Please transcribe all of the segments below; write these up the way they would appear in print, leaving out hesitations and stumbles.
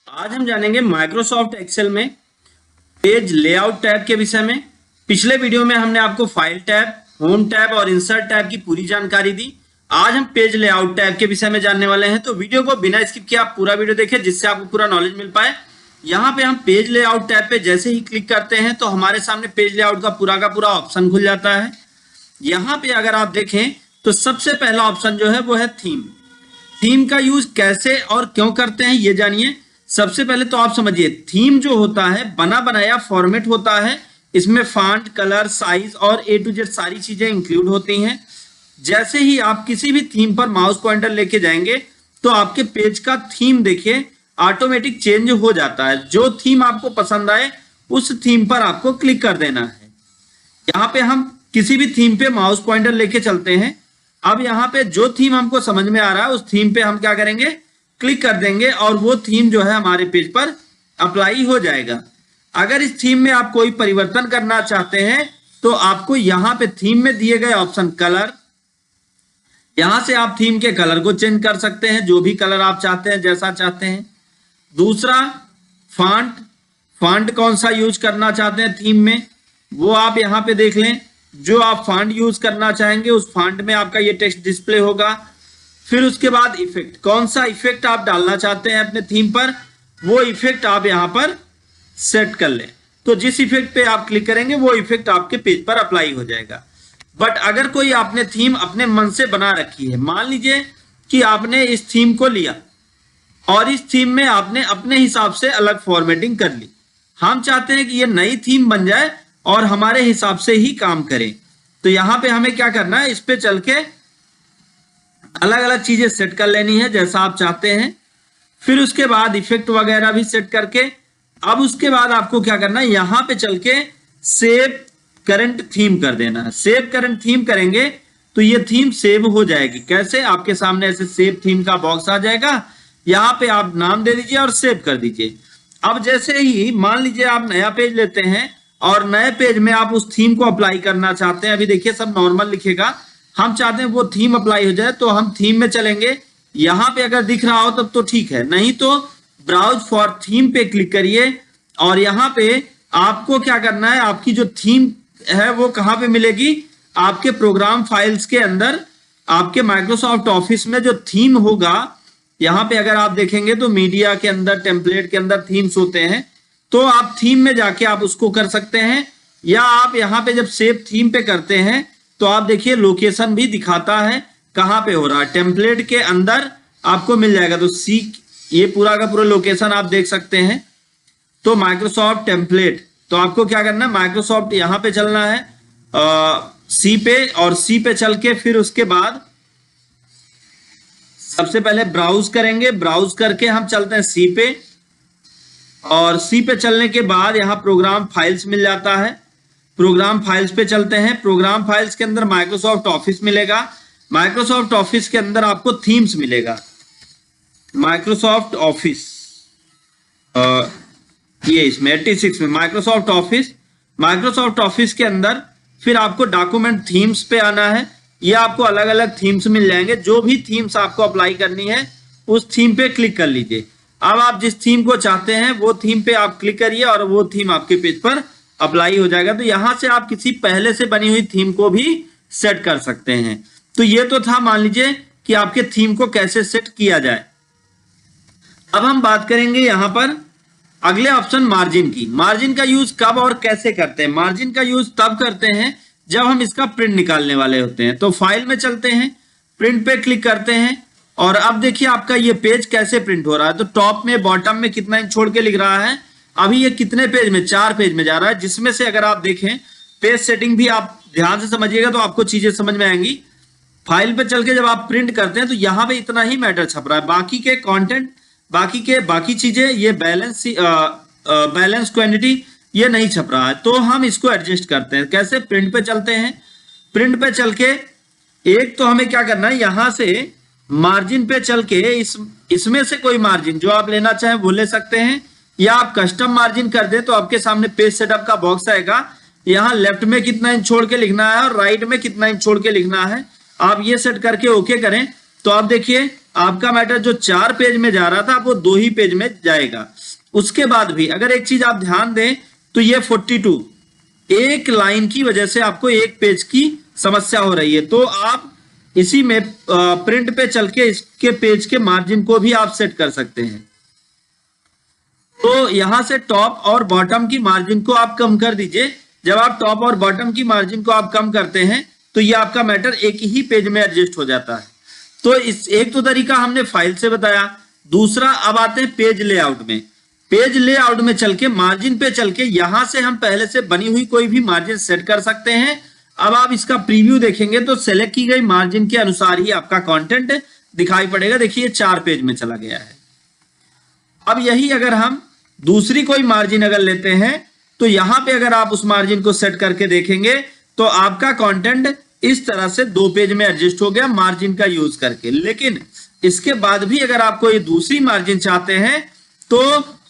आज हम जानेंगे माइक्रोसॉफ्ट एक्सेल में पेज लेआउट टैब के विषय में। पिछले वीडियो में हमने आपको फाइल टैब, होम टैब और इंसर्ट टैब की पूरी जानकारी दी। आज हम पेज लेआउट टैब के विषय में जानने वाले हैं, तो वीडियो को बिना स्किप किए आप पूरा वीडियो देखें जिससे आपको पूरा नॉलेज मिल पाए। यहाँ पे हम पेज लेआउट टैब पे जैसे ही क्लिक करते हैं तो हमारे सामने पेज लेआउट का पूरा ऑप्शन खुल जाता है। यहाँ पे अगर आप देखें तो सबसे पहला ऑप्शन जो है वो है थीम। थीम का यूज कैसे और क्यों करते हैं ये जानिए। सबसे पहले तो आप समझिए, थीम जो होता है बना बनाया फॉर्मेट होता है। इसमें फॉन्ट, कलर, साइज और A to Z सारी चीजें इंक्लूड होती हैं। जैसे ही आप किसी भी थीम पर माउस पॉइंटर लेके जाएंगे तो आपके पेज का थीम देखिए ऑटोमेटिक चेंज हो जाता है। जो थीम आपको पसंद आए उस थीम पर आपको क्लिक कर देना है। यहाँ पे हम किसी भी थीम पे माउस पॉइंटर लेके चलते हैं। अब यहाँ पे जो थीम हमको समझ में आ रहा है उस थीम पे हम क्या करेंगे, क्लिक कर देंगे और वो थीम जो है हमारे पेज पर अप्लाई हो जाएगा। अगर इस थीम में आप कोई परिवर्तन करना चाहते हैं तो आपको यहाँ पे थीम में दिए गए ऑप्शन कलर, यहां से आप थीम के कलर को चेंज कर सकते हैं, जो भी कलर आप चाहते हैं, जैसा चाहते हैं। दूसरा फॉन्ट कौन सा यूज करना चाहते हैं थीम में वो आप यहाँ पे देख लें। जो आप फॉन्ट यूज करना चाहेंगे उस फॉन्ट में आपका ये टेक्स्ट डिस्प्ले होगा। फिर उसके बाद इफेक्ट, कौन सा इफेक्ट आप डालना चाहते हैं अपने थीम पर वो इफेक्ट आप यहाँ पर सेट कर लें। तो जिस इफेक्ट पे आप क्लिक करेंगे वो इफेक्ट आपके पेज पर अप्लाई हो जाएगा। बट अगर कोई आपने थीम अपने मन से बना रखी है, मान लीजिए कि आपने इस थीम को लिया और इस थीम में आपने अपने हिसाब से अलग फॉर्मेटिंग कर ली। हम चाहते हैं कि ये नई थीम बन जाए और हमारे हिसाब से ही काम करें। तो यहाँ पे हमें क्या करना है, इस पे चल के अलग अलग चीजें सेट कर लेनी है जैसा आप चाहते हैं। फिर उसके बाद इफेक्ट वगैरह भी सेट करके अब उसके बाद आपको क्या करना है, यहाँ पे चल के सेव करंट थीम कर देना है। सेव करंट थीम करेंगे तो ये थीम सेव हो जाएगी। कैसे, आपके सामने ऐसे सेव थीम का बॉक्स आ जाएगा। यहाँ पे आप नाम दे दीजिए और सेव कर दीजिए। अब जैसे ही मान लीजिए आप नया पेज लेते हैं और नए पेज में आप उस थीम को अप्लाई करना चाहते हैं। अभी देखिए सब नॉर्मल लिखेगा, हम चाहते हैं वो थीम अप्लाई हो जाए तो हम थीम में चलेंगे। यहाँ पे अगर दिख रहा हो तब तो ठीक है, नहीं तो ब्राउज फॉर थीम पे क्लिक करिए और यहाँ पे आपको क्या करना है, आपकी जो थीम है वो कहाँ पे मिलेगी, आपके प्रोग्राम फाइल्स के अंदर। आपके माइक्रोसॉफ्ट ऑफिस में जो थीम होगा, यहाँ पे अगर आप देखेंगे तो मीडिया के अंदर, टेम्पलेट के अंदर थीम्स होते हैं। तो आप थीम में जाके आप उसको कर सकते हैं, या आप यहाँ पे जब सेव थीम पे करते हैं तो आप देखिए लोकेशन भी दिखाता है कहाँ पे हो रहा है। टेम्पलेट के अंदर आपको मिल जाएगा, तो सी ये पूरा का पूरा लोकेशन आप देख सकते हैं। तो माइक्रोसॉफ्ट टेम्पलेट, तो आपको क्या करना है, माइक्रोसॉफ्ट यहाँ पे चलना है सी पे, और सी पे चल के फिर उसके बाद सबसे पहले ब्राउज करेंगे। ब्राउज करके हम चलते हैं सी पे, और सी पे चलने के बाद यहाँ प्रोग्राम फाइल्स मिल जाता है। प्रोग्राम फाइल्स पे चलते हैं। प्रोग्राम फाइल्स के अंदर माइक्रोसॉफ्ट ऑफिस मिलेगा। माइक्रोसॉफ्ट ऑफिस के अंदर आपको थीम्स मिलेगा। माइक्रोसॉफ्ट ऑफिस ये इसमें 86 में माइक्रोसॉफ्ट ऑफिस, माइक्रोसॉफ्ट ऑफिस के अंदर फिर आपको डॉक्यूमेंट थीम्स पे आना है। ये आपको अलग अलग थीम्स मिल जाएंगे। जो भी थीम्स आपको अप्लाई करनी है उस थीम पे क्लिक कर लीजिए। अब आप जिस थीम को चाहते हैं वो थीम पे आप क्लिक करिए और वो थीम आपके पेज पर अप्लाई हो जाएगा। तो यहां से आप किसी पहले से बनी हुई थीम को भी सेट कर सकते हैं। तो ये तो था, मान लीजिए कि आपके थीम को कैसे सेट किया जाए। अब हम बात करेंगे यहां पर अगले ऑप्शन मार्जिन की। मार्जिन का यूज कब और कैसे करते हैं। मार्जिन का यूज तब करते हैं जब हम इसका प्रिंट निकालने वाले होते हैं। तो फाइल में चलते हैं, प्रिंट पे क्लिक करते हैं और अब देखिए आपका ये पेज कैसे प्रिंट हो रहा है। तो टॉप में, बॉटम में कितना इंच छोड़ के लिख रहा है। अभी ये कितने पेज में, 4 पेज में जा रहा है, जिसमें से अगर आप देखें पेज सेटिंग भी आप ध्यान से समझिएगा तो आपको चीजें समझ में आएंगी। फाइल पे चल के जब आप प्रिंट करते हैं तो यहाँ पे इतना ही मैटर छप रहा है। बाकी के कंटेंट, बाकी चीजें, ये बैलेंस क्वांटिटी ये नहीं छप रहा है। तो हम इसको एडजस्ट करते हैं। कैसे, प्रिंट पे चलते हैं। प्रिंट पे चल के एक तो हमें क्या करना है, यहां से मार्जिन पे चल के इसमें से कोई मार्जिन जो आप लेना चाहें वो ले सकते हैं, या आप कस्टम मार्जिन कर दे तो आपके सामने पेज सेटअप का बॉक्स आएगा। यहाँ लेफ्ट में कितना इंच छोड़ के लिखना है और राइट में कितना इंच छोड़ के लिखना है। आप ये सेट करके ओके करें तो आप देखिए आपका मैटर जो 4 पेज में जा रहा था वो 2 ही पेज में जाएगा। उसके बाद भी अगर एक चीज आप ध्यान दें तो ये 42 एक लाइन की वजह से आपको एक पेज की समस्या हो रही है, तो आप इसी में प्रिंट पे चल के इसके पेज के मार्जिन को भी आप सेट कर सकते हैं। तो यहां से टॉप और बॉटम की मार्जिन को आप कम कर दीजिए। जब आप टॉप और बॉटम की मार्जिन को आप कम करते हैं तो ये आपका मैटर एक ही पेज में एडजस्ट हो जाता है। तो इस एक तो तरीका हमने फाइल से बताया। दूसरा अब आते हैं पेज लेआउट में। पेज लेआउट में चल के मार्जिन पे चल के यहां से हम पहले से बनी हुई कोई भी मार्जिन सेट कर सकते हैं। अब आप इसका प्रीव्यू देखेंगे तो सेलेक्ट की गई मार्जिन के अनुसार ही आपका कंटेंट दिखाई पड़ेगा। देखिए 4 पेज में चला गया है। अब यही अगर हम दूसरी कोई मार्जिन अगर लेते हैं तो यहां पे अगर आप उस मार्जिन को सेट करके देखेंगे तो आपका कंटेंट इस तरह से 2 पेज में एडजस्ट हो गया मार्जिन का यूज करके। लेकिन इसके बाद भी अगर आप कोई दूसरी मार्जिन चाहते हैं तो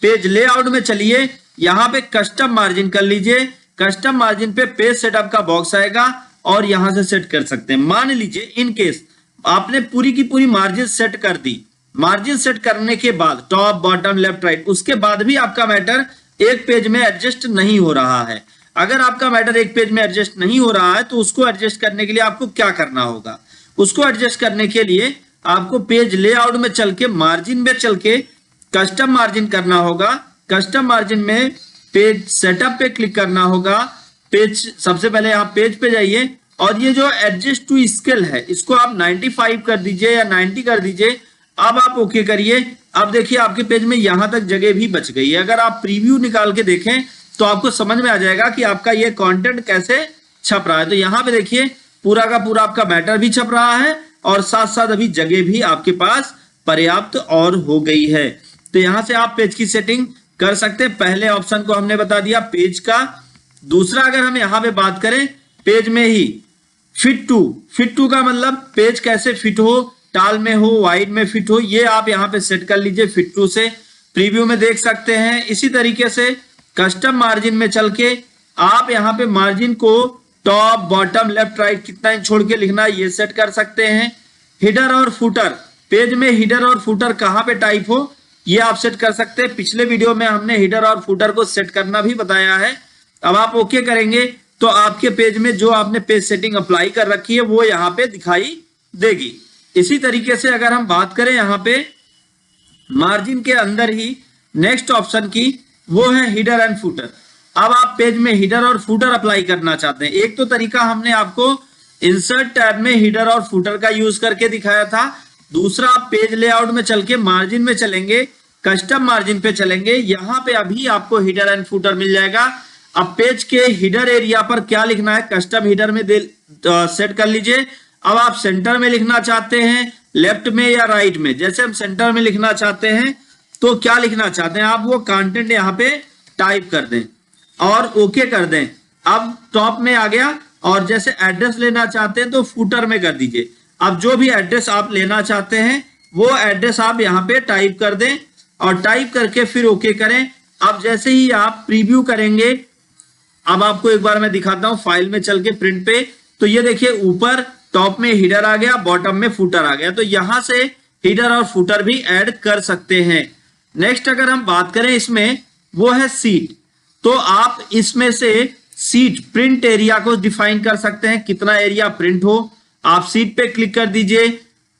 पेज लेआउट में चलिए, यहां पे कस्टम मार्जिन कर लीजिए। कस्टम मार्जिन पे पेज सेटअप का बॉक्स आएगा और यहां से सेट कर सकते हैं। मान लीजिए इन केस आपने पूरी की पूरी मार्जिन सेट कर दी। मार्जिन सेट करने के बाद टॉप बॉटम लेफ्ट राइट, उसके बाद भी आपका मैटर एक पेज में एडजस्ट नहीं हो रहा है। अगर आपका मैटर एक पेज में एडजस्ट नहीं हो रहा है तो उसको एडजस्ट करने के लिए आपको क्या करना होगा? उसको एडजस्ट करने के लिए आपको पेज लेआउट में चल के मार्जिन में चल के कस्टम मार्जिन करना होगा। कस्टम मार्जिन में पेज सेटअप पे क्लिक करना होगा। पेज सबसे पहले आप पेज पे जाइए और ये जो एडजस्ट टू स्केल है इसको आप 95 कर दीजिए या 90 कर दीजिए। अब आप ओके करिए। अब देखिए आपके पेज में यहां तक जगह भी बच गई है। अगर आप प्रीव्यू निकाल के देखें तो आपको समझ में आ जाएगा कि आपका ये कंटेंट कैसे छप रहा है। तो यहाँ पे देखिए पूरा का पूरा आपका मैटर भी छप रहा है और साथ साथ अभी जगह भी आपके पास पर्याप्त और हो गई है। तो यहां से आप पेज की सेटिंग कर सकते हैं। पहले ऑप्शन को हमने बता दिया पेज का। दूसरा अगर हम यहाँ पे बात करें पेज में ही फिट टू का मतलब पेज कैसे फिट हो, टाल में हो, वाइड में फिट हो, ये आप यहाँ पे सेट कर लीजिए फिट टू से। प्रीव्यू में देख सकते हैं। इसी तरीके से कस्टम मार्जिन में चल के आप यहाँ पे मार्जिन को टॉप बॉटम लेफ्ट राइट कितना इंच छोड़ के लिखना है ये सेट कर सकते हैं। हिडर और फुटर, पेज में हिडर और फुटर कहाँ पे टाइप हो ये आप सेट कर सकते हैं। पिछले वीडियो में हमने हिडर और फुटर को सेट करना भी बताया है। अब आप ओके करेंगे तो आपके पेज में जो आपने पेज सेटिंग अप्लाई कर रखी है वो यहाँ पे दिखाई देगी। इसी तरीके से अगर हम बात करें यहाँ पे मार्जिन के अंदर ही नेक्स्ट ऑप्शन की, वो है हिडर एंड फुटर। अब आप पेज में हिडर और फुटर अप्लाई करना चाहते हैं। एक तो तरीका हमने आपको इंसर्ट टैब में हिडर और फुटर का यूज करके दिखाया था। दूसरा आप पेज लेआउट में चल के मार्जिन में चलेंगे, कस्टम मार्जिन पे चलेंगे, यहाँ पे अभी आपको हिडर एंड फुटर मिल जाएगा। अब पेज के हिडर एरिया पर क्या लिखना है कस्टम हिडर में सेट कर लीजिए। अब आप सेंटर में लिखना चाहते हैं, लेफ्ट में या राइट में। जैसे हम सेंटर में लिखना चाहते हैं तो क्या लिखना चाहते हैं आप वो कंटेंट यहाँ पे टाइप कर दें और ओके कर दें। अब टॉप में आ गया और जैसे एड्रेस लेना चाहते हैं तो फुटर में कर दीजिए। अब जो भी एड्रेस आप लेना चाहते हैं वो एड्रेस आप यहाँ पे टाइप कर दें और टाइप करके फिर ओके करें। अब जैसे ही आप प्रीव्यू करेंगे, अब आपको एक बार मैं दिखाता हूं फाइल में चल के प्रिंट पे, तो ये देखिए ऊपर टॉप में हिडर आ गया, बॉटम में फुटर आ गया। तो यहां से हिडर और फुटर भी ऐड कर सकते हैं। नेक्स्ट अगर हम बात करें इसमें वो है सीट। तो आप इसमें से सीट प्रिंट एरिया को डिफाइन कर सकते हैं, कितना एरिया प्रिंट हो। आप सीट पे क्लिक कर दीजिए,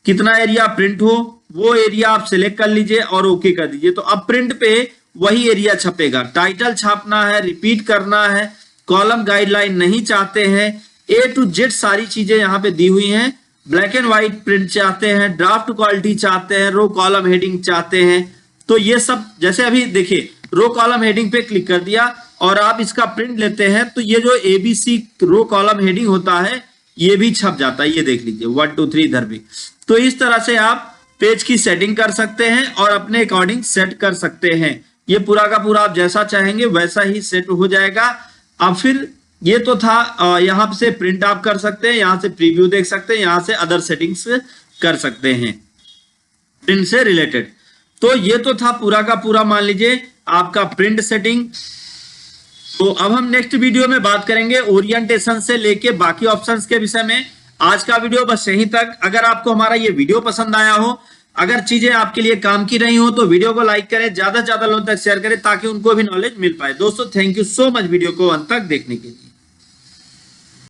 कितना एरिया प्रिंट हो वो एरिया आप सिलेक्ट कर लीजिए और ओके कर दीजिए। तो अब प्रिंट पे वही एरिया छपेगा। टाइटल छापना है, रिपीट करना है, कॉलम गाइडलाइन नहीं चाहते हैं, A to Z सारी चीजें यहाँ पे दी हुई हैं। ब्लैक एंड व्हाइट प्रिंट चाहते हैं, ड्राफ्ट क्वालिटी चाहते हैं, रो कॉलम हेडिंग चाहते हैं। तो ये सब जैसे अभी देखिए रो कॉलम हेडिंग पे क्लिक कर दिया और आप इसका प्रिंट लेते हैं तो ये जो ABC रो कॉलम हेडिंग होता है ये भी छप जाता है। ये देख लीजिए 1 2 3 इधर भी। तो इस तरह से आप पेज की सेटिंग कर सकते हैं और अपने अकॉर्डिंग सेट कर सकते हैं। ये पूरा का पूरा आप जैसा चाहेंगे वैसा ही सेट हो जाएगा। अब फिर ये तो था यहाँ से प्रिंट आप कर सकते हैं, यहाँ से प्रीव्यू देख सकते हैं, यहाँ से अदर सेटिंग्स कर सकते हैं प्रिंट से रिलेटेड। तो ये तो था पूरा का पूरा मान लीजिए आपका प्रिंट सेटिंग। तो अब हम नेक्स्ट वीडियो में बात करेंगे ओरिएंटेशन से लेके बाकी ऑप्शंस के विषय में। आज का वीडियो बस यहीं तक। अगर आपको हमारा ये वीडियो पसंद आया हो, अगर चीजें आपके लिए काम की रही हो तो वीडियो को लाइक करें, ज्यादा से ज्यादा लोगों तक शेयर करें ताकि उनको भी नॉलेज मिल पाए। दोस्तों thank you so much video को अंत तक देखने के लिए।